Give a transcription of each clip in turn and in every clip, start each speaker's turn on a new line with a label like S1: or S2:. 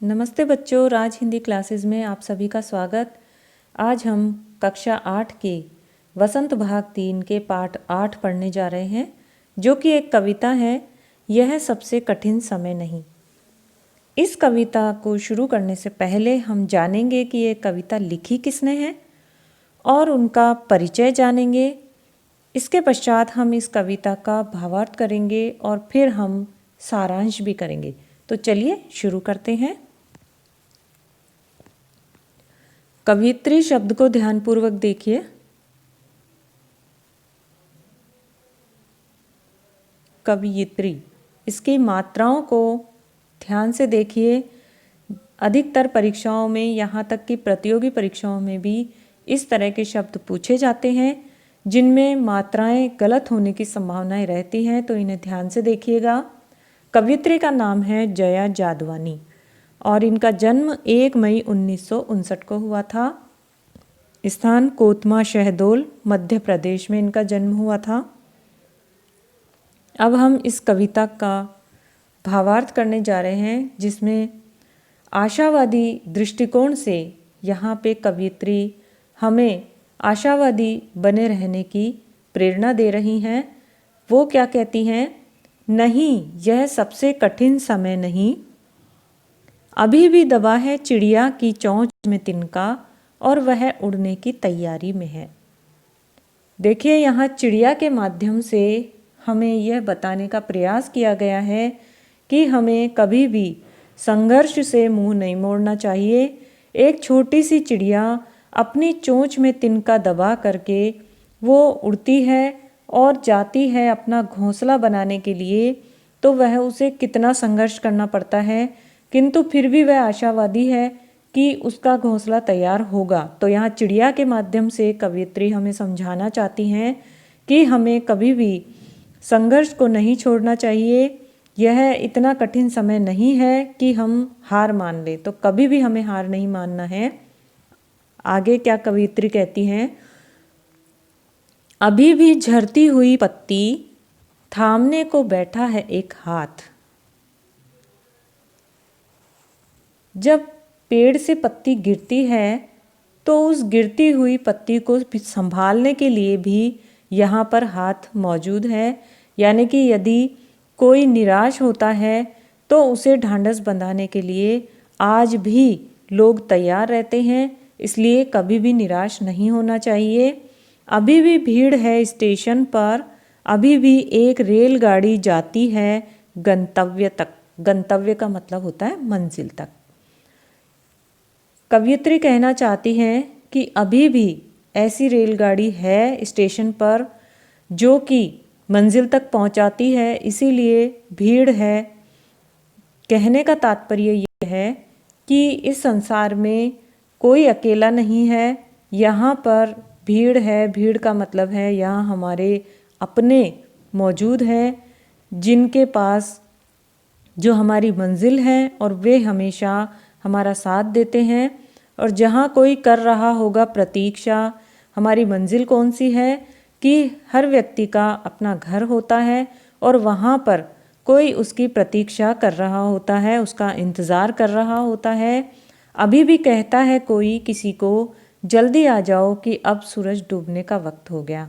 S1: नमस्ते बच्चों, राज हिंदी क्लासेस में आप सभी का स्वागत। आज हम कक्षा 8 के वसंत भाग 3 के पाठ 8 पढ़ने जा रहे हैं, जो कि एक कविता है। यह सबसे कठिन समय नहीं। इस कविता को शुरू करने से पहले हम जानेंगे कि ये कविता लिखी किसने है और उनका परिचय जानेंगे। इसके पश्चात हम इस कविता का भावार्थ करेंगे और फिर हम सारांश भी करेंगे। तो चलिए शुरू करते हैं। कवियत्री शब्द को ध्यानपूर्वक देखिए। कवियत्री, इसकी मात्राओं को ध्यान से देखिए। अधिकतर परीक्षाओं में, यहाँ तक कि प्रतियोगी परीक्षाओं में भी इस तरह के शब्द पूछे जाते हैं जिनमें मात्राएं गलत होने की संभावनाएं रहती हैं, तो इन्हें ध्यान से देखिएगा। कवियत्री का नाम है जया जादवानी और इनका जन्म 1 मई 1959 को हुआ था। स्थान कोतमा शहडोल, मध्य प्रदेश में इनका जन्म हुआ था। अब हम इस कविता का भावार्थ करने जा रहे हैं, जिसमें आशावादी दृष्टिकोण से यहाँ पे कवियत्री हमें आशावादी बने रहने की प्रेरणा दे रही हैं। वो क्या कहती हैं? नहीं, यह सबसे कठिन समय नहीं। अभी भी दबा है चिड़िया की चोंच में तिनका और वह उड़ने की तैयारी में है। देखिए, यहाँ चिड़िया के माध्यम से हमें यह बताने का प्रयास किया गया है कि हमें कभी भी संघर्ष से मुंह नहीं मोड़ना चाहिए। एक छोटी सी चिड़िया अपनी चोंच में तिनका दबा करके वो उड़ती है और जाती है अपना घोंसला बनाने के लिए, तो वह उसे कितना संघर्ष करना पड़ता है, किंतु फिर भी वह आशावादी है कि उसका घोंसला तैयार होगा। तो यहाँ चिड़िया के माध्यम से कवियत्री हमें समझाना चाहती हैं कि हमें कभी भी संघर्ष को नहीं छोड़ना चाहिए। यह इतना कठिन समय नहीं है कि हम हार मान लें, तो कभी भी हमें हार नहीं मानना है। आगे क्या कवियत्री कहती हैं? अभी भी झरती हुई पत्ती थामने को बैठा है एक हाथ। जब पेड़ से पत्ती गिरती है तो उस गिरती हुई पत्ती को संभालने के लिए भी यहाँ पर हाथ मौजूद है। यानी कि यदि कोई निराश होता है तो उसे ढांढस बंधाने के लिए आज भी लोग तैयार रहते हैं, इसलिए कभी भी निराश नहीं होना चाहिए। अभी भी भीड़ है स्टेशन पर, अभी भी एक रेलगाड़ी जाती है गंतव्य तक। गंतव्य का मतलब होता है मंजिल तक। कवियत्री कहना चाहती हैं कि अभी भी ऐसी रेलगाड़ी है स्टेशन पर जो कि मंजिल तक पहुंचाती है, इसीलिए भीड़ है। कहने का तात्पर्य यह है कि इस संसार में कोई अकेला नहीं है। यहाँ पर भीड़ है। भीड़ का मतलब है यहाँ हमारे अपने मौजूद हैं, जिनके पास जो हमारी मंजिल है और वे हमेशा हमारा साथ देते हैं। और जहाँ कोई कर रहा होगा प्रतीक्षा, हमारी मंजिल कौन सी है कि हर व्यक्ति का अपना घर होता है और वहाँ पर कोई उसकी प्रतीक्षा कर रहा होता है, उसका इंतज़ार कर रहा होता है। अभी भी कहता है कोई किसी को, जल्दी आ जाओ कि अब सूरज डूबने का वक्त हो गया।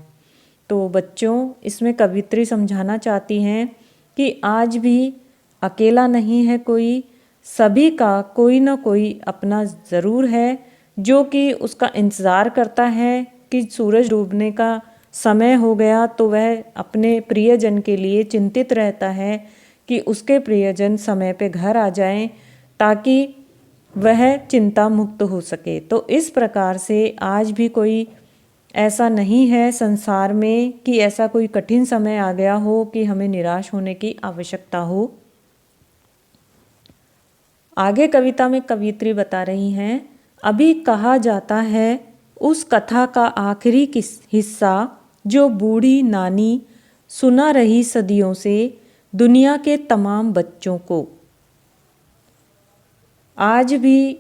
S1: तो बच्चों, इसमें कवियत्री समझाना चाहती हैं कि आज भी अकेला नहीं है कोई, सभी का कोई ना कोई अपना ज़रूर है जो कि उसका इंतज़ार करता है कि सूरज डूबने का समय हो गया तो वह अपने प्रियजन के लिए चिंतित रहता है कि उसके प्रियजन समय पे घर आ जाएं ताकि वह चिंता मुक्त हो सके। तो इस प्रकार से आज भी कोई ऐसा नहीं है संसार में कि ऐसा कोई कठिन समय आ गया हो कि हमें निराश होने की आवश्यकता हो। आगे कविता में कवियत्री बता रही हैं, अभी कहा जाता है उस कथा का आखिरी हिस्सा जो बूढ़ी नानी सुना रही सदियों से दुनिया के तमाम बच्चों को। आज भी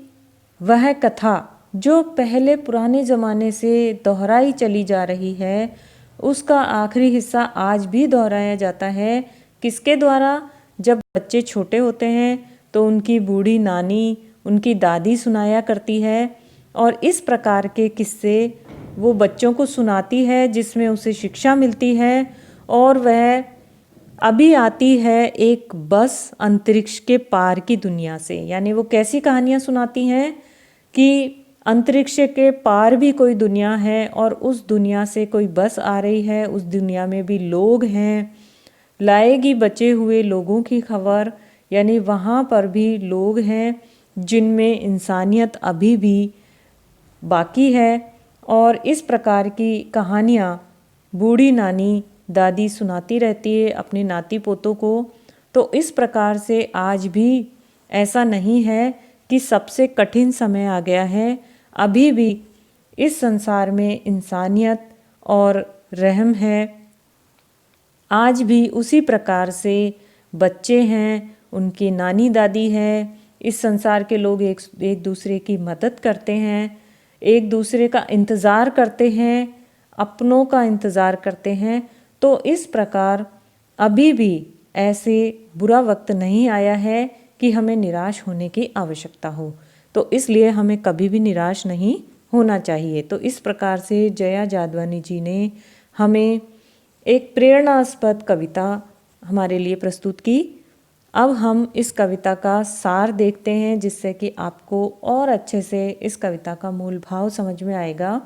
S1: वह कथा जो पहले पुराने ज़माने से दोहराई चली जा रही है, उसका आखिरी हिस्सा आज भी दोहराया जाता है। किसके द्वारा? जब बच्चे छोटे होते हैं तो उनकी बूढ़ी नानी उनकी दादी सुनाया करती है और इस प्रकार के किस्से वो बच्चों को सुनाती है जिसमें उसे शिक्षा मिलती है। और वह अभी आती है एक बस अंतरिक्ष के पार की दुनिया से, यानी वो कैसी कहानियाँ सुनाती हैं कि अंतरिक्ष के पार भी कोई दुनिया है और उस दुनिया से कोई बस आ रही है, उस दुनिया में भी लोग हैं, लाएगी बचे हुए लोगों की खबर, यानी वहाँ पर भी लोग हैं जिनमें इंसानियत अभी भी बाकी है। और इस प्रकार की कहानियाँ बूढ़ी नानी दादी सुनाती रहती है अपने नाती पोतों को। तो इस प्रकार से आज भी ऐसा नहीं है कि सबसे कठिन समय आ गया है, अभी भी इस संसार में इंसानियत और रहम है। आज भी उसी प्रकार से बच्चे हैं, उनकी नानी दादी है, इस संसार के लोग एक दूसरे की मदद करते हैं, एक दूसरे का इंतज़ार करते हैं, अपनों का इंतज़ार करते हैं। तो इस प्रकार अभी भी ऐसे बुरा वक्त नहीं आया है कि हमें निराश होने की आवश्यकता हो। तो इसलिए हमें कभी भी निराश नहीं होना चाहिए। तो इस प्रकार से जया जादवानी जी ने हमें एक प्रेरणास्पद कविता हमारे लिए प्रस्तुत की। अब हम इस कविता का सार देखते हैं जिससे कि आपको और अच्छे से इस कविता का मूल भाव समझ में आएगा।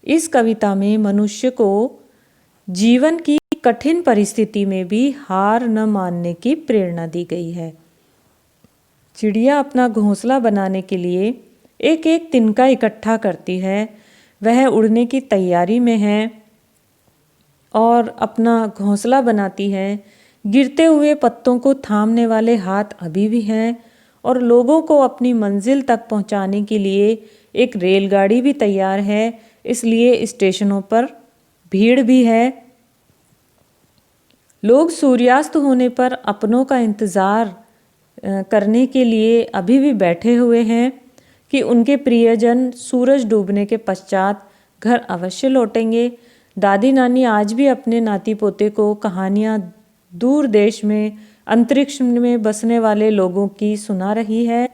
S1: इस कविता में मनुष्य को जीवन की कठिन परिस्थिति में भी हार न मानने की प्रेरणा दी गई है। चिड़िया अपना घोंसला बनाने के लिए एक एक तिनका इकट्ठा करती है, वह उड़ने की तैयारी में है और अपना घोंसला बनाती है। गिरते हुए पत्तों को थामने वाले हाथ अभी भी हैं और लोगों को अपनी मंजिल तक पहुंचाने के लिए एक रेलगाड़ी भी तैयार है, इसलिए स्टेशनों पर भीड़ भी है। लोग सूर्यास्त होने पर अपनों का इंतज़ार करने के लिए अभी भी बैठे हुए हैं कि उनके प्रियजन सूरज डूबने के पश्चात घर अवश्य लौटेंगे। दादी नानी आज भी अपने नाती पोते को कहानियाँ दूर देश में अंतरिक्ष में बसने वाले लोगों की सुना रही है।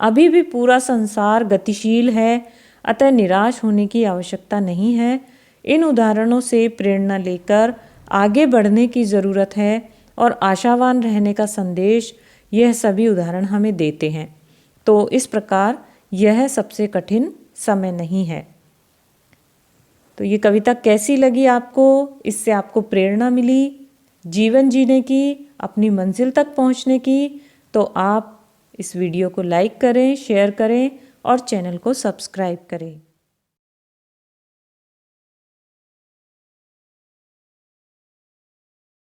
S1: अभी भी पूरा संसार गतिशील है, अतः निराश होने की आवश्यकता नहीं है। इन उदाहरणों से प्रेरणा लेकर आगे बढ़ने की ज़रूरत है और आशावान रहने का संदेश यह सभी उदाहरण हमें देते हैं। तो इस प्रकार यह सबसे कठिन समय नहीं है। तो ये कविता कैसी लगी आपको? इससे आपको प्रेरणा मिली जीवन जीने की, अपनी मंजिल तक पहुंचने की? तो आप इस वीडियो को लाइक करें, शेयर करें और चैनल को सब्सक्राइब करें।